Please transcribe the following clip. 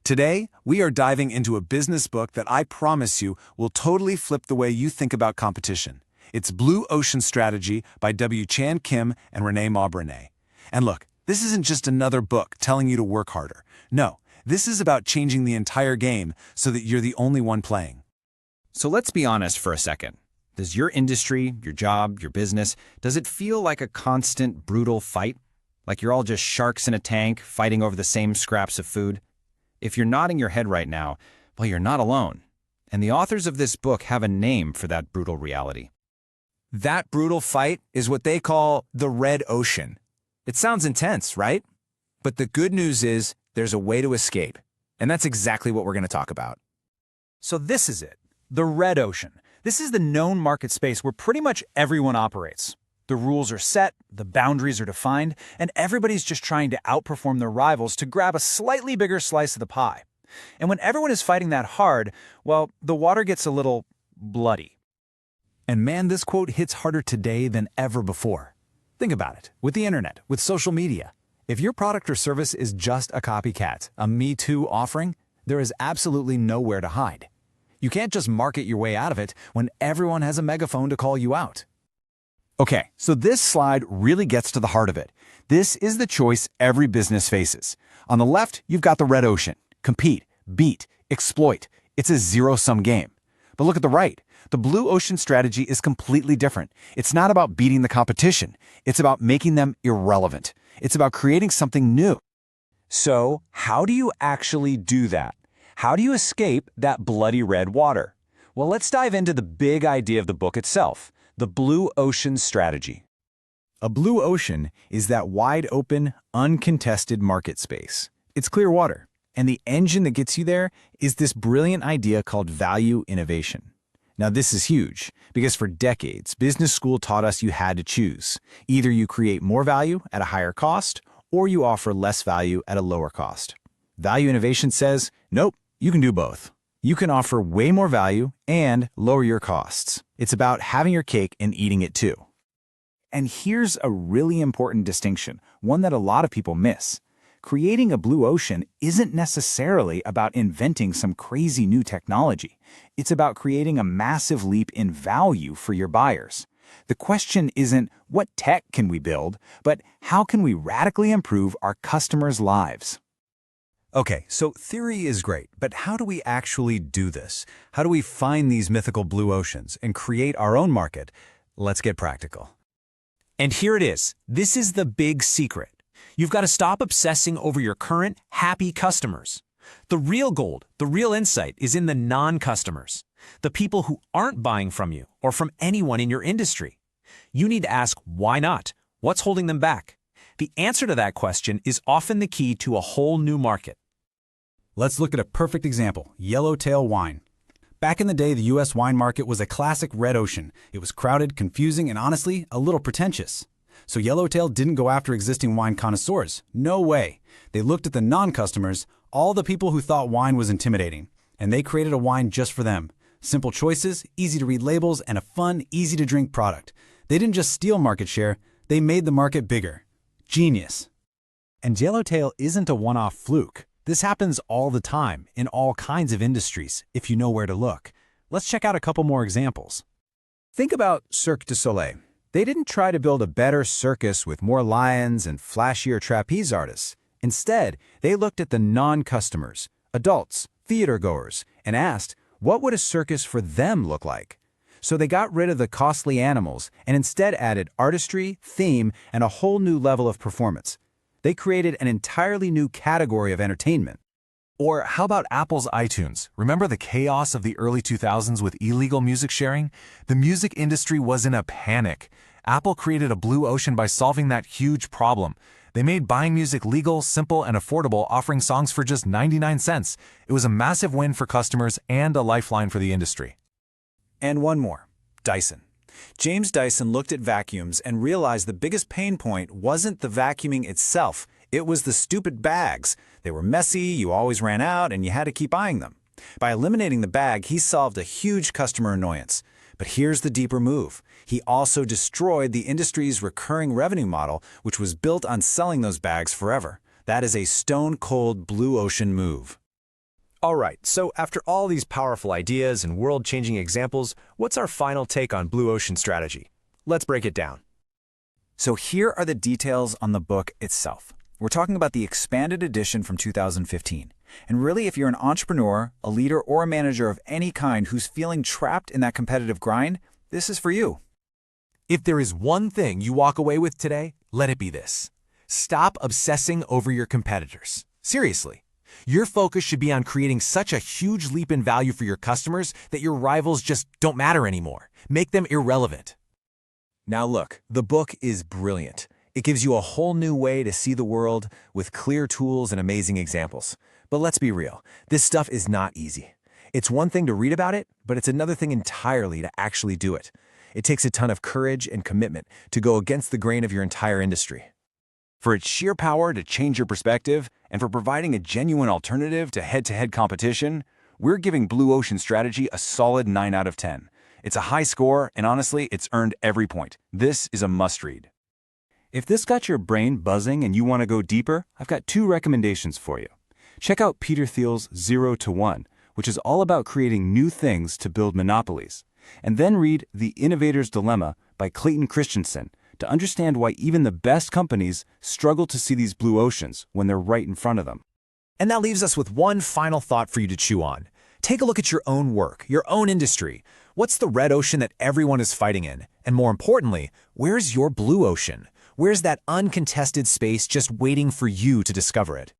Today, we are diving into a business book that I promise you will totally flip the way you think about competition. It's Blue Ocean Strategy by W. Chan Kim and Renée Mauborgne. And look, this isn't just another book telling you to work harder. No, this is about changing the entire game so that you're the only one playing. So let's be honest for a second. Does your industry, your job, your business, does it feel like a constant, brutal fight? Like you're all just sharks in a tank fighting over the same scraps of food? If you're nodding your head right now, well, you're not alone. And the authors of this book have a name for that brutal reality. That brutal fight is what they call the red ocean. It sounds intense, right? But the good news is there's a way to escape. And that's exactly what we're going to talk about. So this is it, the red ocean. This is the known market space where pretty much everyone operates. The rules are set, the boundaries are defined, and everybody's just trying to outperform their rivals to grab a slightly bigger slice of the pie. And when everyone is fighting that hard, well, the water gets a little bloody. And man, this quote hits harder today than ever before. Think about it. With the internet, with social media, if your product or service is just a copycat, a Me Too offering, there is absolutely nowhere to hide. You can't just market your way out of it when everyone has a megaphone to call you out. Okay, so this slide really gets to the heart of it. This is the choice every business faces. On the left, you've got the red ocean. Compete, beat, exploit. It's a zero-sum game. But look at the right. The blue ocean strategy is completely different. It's not about beating the competition. It's about making them irrelevant. It's about creating something new. So, how do you actually do that? How do you escape that bloody red water? Well, let's dive into the big idea of the book itself. The Blue Ocean Strategy. A blue ocean is that wide-open, uncontested market space. It's clear water, and the engine that gets you there is this brilliant idea called value innovation. Now, this is huge, because for decades, business school taught us you had to choose. Either you create more value at a higher cost, or you offer less value at a lower cost. Value innovation says, nope, you can do both. You can offer way more value and lower your costs. It's about having your cake and eating it too. And here's a really important distinction, one that a lot of people miss. Creating a blue ocean isn't necessarily about inventing some crazy new technology. It's about creating a massive leap in value for your buyers. The question isn't what tech can we build, but how can we radically improve our customers' lives? Okay, so theory is great, but how do we actually do this? How do we find these mythical blue oceans and create our own market? Let's get practical. And here it is. This is the big secret. You've got to stop obsessing over your current, happy customers. The real gold, the real insight is in the non-customers, the people who aren't buying from you or from anyone in your industry. You need to ask, why not? What's holding them back? The answer to that question is often the key to a whole new market. Let's look at a perfect example, yellowtail wine. Back in the day, the U.S. wine market was a classic red ocean. It was crowded, confusing, and honestly, a little pretentious. So Yellowtail didn't go after existing wine connoisseurs. No way. They looked at the non-customers, all the people who thought wine was intimidating, and they created a wine just for them. Simple choices, easy-to-read labels, and a fun, easy-to-drink product. They didn't just steal market share, they made the market bigger. Genius. And Yellowtail isn't a one-off fluke. This happens all the time in all kinds of industries, if you know where to look. Let's check out a couple more examples. Think about Cirque du Soleil. They didn't try to build a better circus with more lions and flashier trapeze artists. Instead, they looked at the non-customers, adults, theater-goers, and asked, what would a circus for them look like? So they got rid of the costly animals and instead added artistry, theme, and a whole new level of performance. They created an entirely new category of entertainment. Or how about Apple's iTunes? Remember the chaos of the early 2000s with illegal music sharing? The music industry was in a panic. Apple created a blue ocean by solving that huge problem. They made buying music legal, simple, and affordable, offering songs for just 99 cents. It was a massive win for customers and a lifeline for the industry. And one more, Dyson. James Dyson looked at vacuums and realized the biggest pain point wasn't the vacuuming itself, it was the stupid bags. They were messy, you always ran out, and you had to keep buying them. By eliminating the bag, he solved a huge customer annoyance. But here's the deeper move. He also destroyed the industry's recurring revenue model, which was built on selling those bags forever. That is a stone-cold blue ocean move. All right, so after all these powerful ideas and world-changing examples, what's our final take on blue ocean strategy? Let's break it down. So here are the details on the book itself. We're talking about the expanded edition from 2015. And really, if you're an entrepreneur, a leader, or a manager of any kind who's feeling trapped in that competitive grind, this is for you. If there is one thing you walk away with today, let it be this. Stop obsessing over your competitors. Seriously. Your focus should be on creating such a huge leap in value for your customers that your rivals just don't matter anymore. Make them irrelevant. Now look, the book is brilliant. It gives you a whole new way to see the world with clear tools and amazing examples. But let's be real, this stuff is not easy. It's one thing to read about it, but it's another thing entirely to actually do it. It takes a ton of courage and commitment to go against the grain of your entire industry. For its sheer power to change your perspective and for providing a genuine alternative to head-to-head competition, we're giving Blue Ocean Strategy a solid 9 out of 10. It's a high score, and honestly, it's earned every point. This is a must-read. If this got your brain buzzing and you want to go deeper, I've got 2 recommendations for you. Check out Peter Thiel's 0 to 1, which is all about creating new things to build monopolies. And then read The Innovator's Dilemma by Clayton Christensen to understand why even the best companies struggle to see these blue oceans when they're right in front of them. And that leaves us with one final thought for you to chew on. Take a look at your own work, your own industry. What's the red ocean that everyone is fighting in? And more importantly, where's your blue ocean? Where's that uncontested space just waiting for you to discover it?